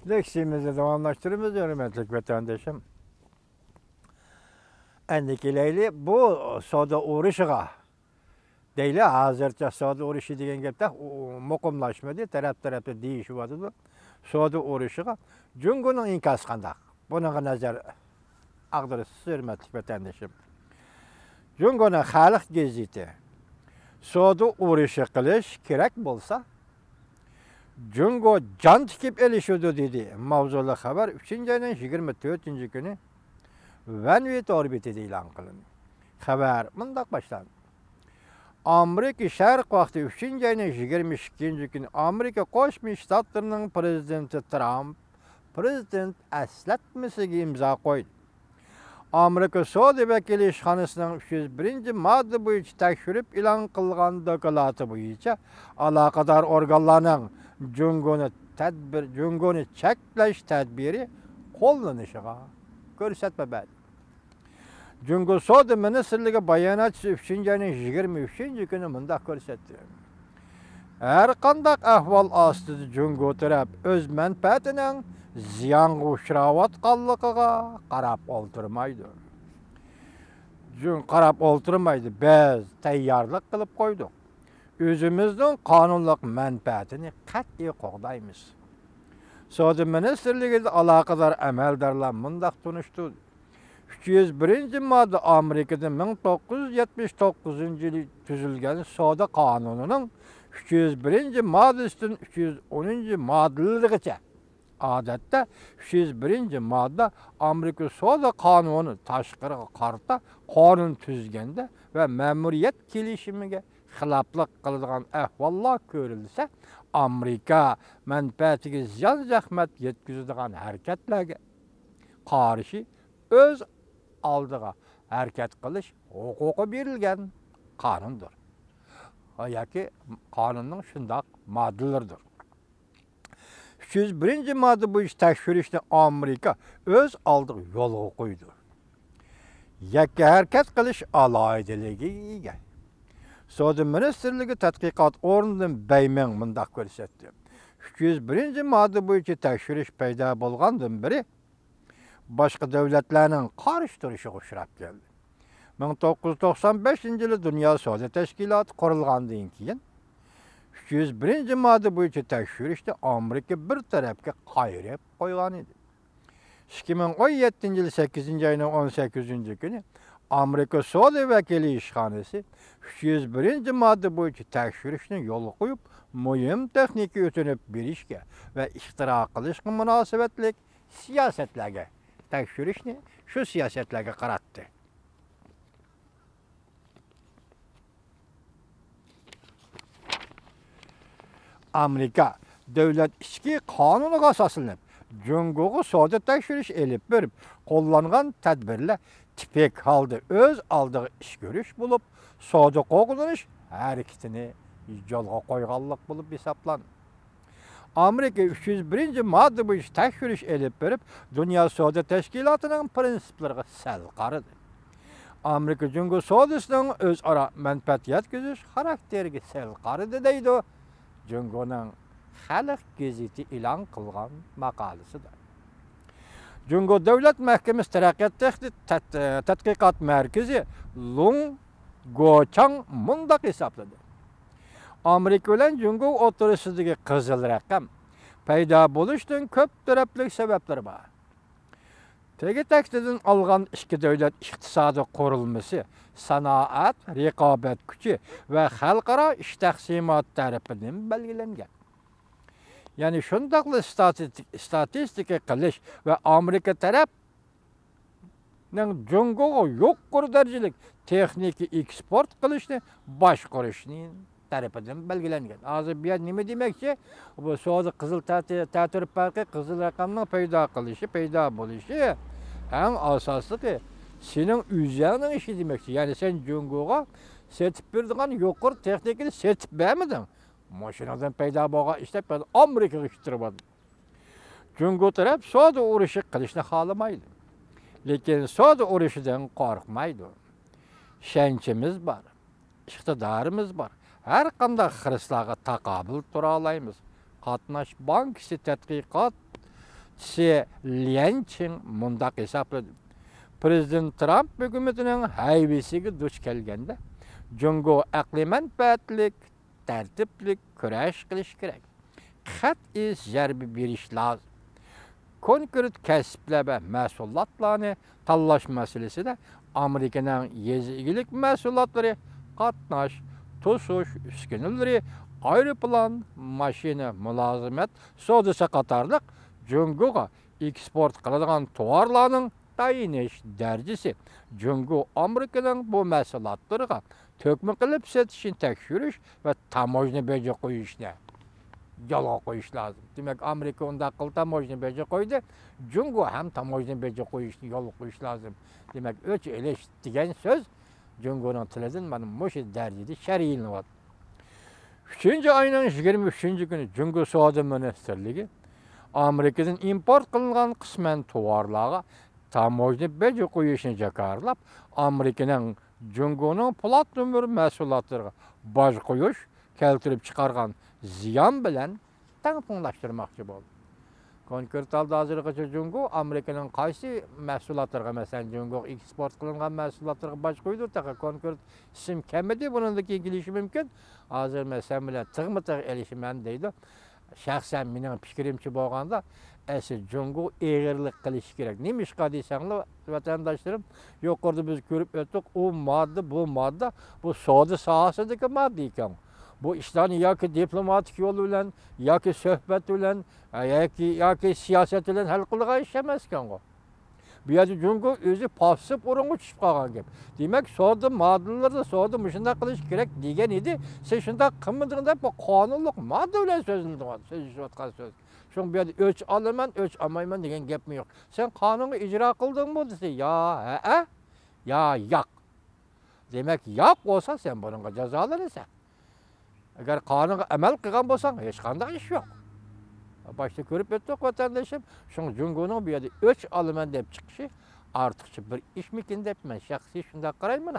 Leksimizi tamamlaştırıyoruz hürmetli vatandaşım. Endikileyli bu soda uğraşıga. Deyli hazırca soda uğraşı degen gepte mukumlaşmadı. Tarafta değişi vardı. Soda uğraşıga. Cungunun inkas kandak. Buna nazar ağdırız hürmetli vatandaşım. Cungunun halk geziti. Soda uğraşı kılış gerek bolsa Jungo can tikip elişiyordu dedi. Mavzulu haber 3. ayının 24. günü Venüt orbitede ilan kılındı. Haber mındak başlandı. Amerika Şarkı vakti 3. ayının 22. günü Amerika Koşmuş Ştatlarının prezidenti Trump prezident eslatmasiga imza koydu. Amerika Savdo Vakili İşxanasının 301. madde boyunca tekşürüp ilan kılgan dokulatı boyunca alakadar organlarının Cungonu çekleş tedbiri kollanışıga görsetme bel. Cungo Savdo Ministerliği bayanat 3. ayının 23. günü mındak görsetti. Her kandak ahval astıdı Cungo taraf öz menfaatinin ziyan uçravatqanlıqıga qarab olturmaydı. Qarab olturmaydı. Biz tayyorlik qilib qo'ydik. Özümüzдің qonunluq menfaatini qat'iy qo'g'daymiz. Savdo ministerligida aloqador amaldorlar mundaq tunishdi. 301 modda Amerikada 1979-yili tuzilgan savdo qonunining 301 moddasidan 310 moddalarigacha odatda 301 modda Amerika savdo qonuni tashqariga qarta qonun tuzganda va ma'muriyat kelishimiga xiloflik qiladigan ahvollar ko'rilsa, Amerika manfaatiga ziyon zahmat yetkazadigan harakatlarga qarshi o'z oldiga harakat qilish huquqi berilgan qonundir. Yoki qonunning shundoq moddalaridir. 301 modda bo'yicha tekshirishni Amerika o'z oldiga yo'lga qo'ydi. Yakka harakat qilish alohidaligiga ega. Savdo ministerligi tadqiqot o'rnidan Beyming mundaq ko'rsatdi. 301 modda bo'yicha tekshirish paydo bo'lgandan beri boshqa davlatlarning qarshi turishiga uchrab keldi. 1995-yili Dunyo savdo tashkiloti qurilgandan keyin 301 modda bo'yicha tekshirishni Amerika bir tarafga qayrib qo'ygan edi. 2017-yil 8-ayning 18 kuni Amerika Savdo Vakili İşxanası 301 modda bo'yicha tekshirishni yo'lga qo'yib, muhim texnika o'tinib berishga va ixtiro qilishga munosabatlik siyosatlarga tekshirishni shu siyosatlarga qaratdi. Amerika davlat ichki qonuniga asoslanib, Jungo'ga savdo tekshirish elib berib, qo'llangan tadbirlar tipik holda o'z oldiga ish ko'rish bo'lib, savdo qo'g'dirish harakatini yo'lga qo'yganlik bo'lib hisoblanadi. Amerika 301 modda bo'yicha tekshirish elib berib, Dunyo savdo tashkilotining prinsiplariga sal qaradi. Amerika Jungo savdosining o'zaro manfaat yetkazish xarakteriga sal qaradi deydi. Jungo'ning xalq gazeti e'lon qilgan maqolasida. Jungo Davlat Mahkamasi Taraqqiyot tadqiqot markazi Lung Gochang mundaq hisobladi. Amerika bilan Jungo o'rtasidagi qizil raqam paydo bo'lishining ko'p tarafli sabablari bor. Tegi-taktidan olgan ikki davlat iqtisodiy qurilmasi, sanoat, raqobat kuchi va xalqaro ish taqsimoti tarafidan belgilangan. Ya'ni shundaqli statistika qilish va Amerika tarafning Jungoga yuqori darajalik texnika eksport qilishni boshqarishning tarafidan belgilangan. Hozir bu yer nima demakchi? Bu savdo qizil ta'tir farqi qizil raqamning paydo bo'lishi eng asosli sening o'zingning ishi demakchi. Ya'ni sen Jungoga setib beradigan yuqori texnikani setib bermading. Mashinadan paydo bo'lgan ishlab Amerikaga ishtirib. Jungo taraf savdo urushi qilishni xohlamaydi. Lekin savdo urushidan qo'rqmaydi. Ishonchimiz bor, iqtidorimiz bor. Har qanday xiristlarga taqobil tura olamiz. Qatnash bankisi tadqiqot Xi Lianqing mundaq hesapladı. Prezident Trump hükümetinin hayvesiga duch kelganda Jungo aqliy manfaatlik, tartiblik kurash qilish kerak. Qat'iy zarba berish lozim. Konkret kasblar va mahsulotlarni tanlash masalasida Amerikaning yezigilik mahsulotlari, qatnash, to'sish uskunalari, aeroplan, mashina, mulozimat savdosi qatorliq Jungoga eksport qiladigan tovarlarning tayinish darajasi Jungo Amerikaning bu mahsulotlarga tökme qilib satishini tekshirish va tamojna beja qo'yishni yo'lga qo'yish lozim. Demak, Amerika unda qilib tamojna beja qo'ydi, Jungo ham tamojna beja qo'yishni yo'lga qo'yish lozim. Demak, o'ch elish degan so'z Jungoning tilidan mana shu darajada shar'iylanyapti. 3-oyning 23-kuni Jungo Savdo Ministerligi Amerikadan import qilingan qisman tovarlarga tamojna beja qo'yishni jakarlab, Amerikaning Jungoning plat ömür mahsulotlariga boj qo'yish keltirib chiqargan ziyon bilan taqsimlashtirmoqchi bo'ldi. Konkret holda hozirgacha Jungo Amerikaning qaysi mahsulotlariga, masalan, Jungo eksport qilingan mahsulotlarga boj qo'ydi, taqa konkret ism kamida buningga kelishi mumkin. Hozir masalan bilan tig'ma-tig' elishman deydi. Shaxsan mening fikrimcha bo'lganda, asli Jungo eg'irlik qilish kerak. Nima ishqa desanglar, vatandoshlarim, yuqorida biz ko'rib o'tdik, u modda, bu savdo sohasidagi modda ekan. Bu ishlarni yoki diplomatik yo'l bilan, yoki suhbat bilan, yoki siyosat bilan hal qilgan ish emas ekan. Bu yerda Jungo o'zi passiv o'ringa tushib qolgan gap. Demak, savdo moddalarda savdo shunday qilish kerak degan edi. Siz shunday qilmadingiz deb bu qonunliq modda bilan so'zlayotgan so'z. Şun bir ölç alaman, ölç almayman degan gap mi yo'q. Sen qonunni ijro qildingmi desa, ya yo'q. Demak, yo'q bo'lsa sen bunga jazolanasan. Agar qonunga amal qilgan bo'lsang, hech qanday ish yo'q. Başta ko'rib o'tdik vatandoshim, shu Jungoning bu yerda o'ch olaman deb chiqishi ortiqcha bir ishmikin deb men shaxsiy shunday qarayman.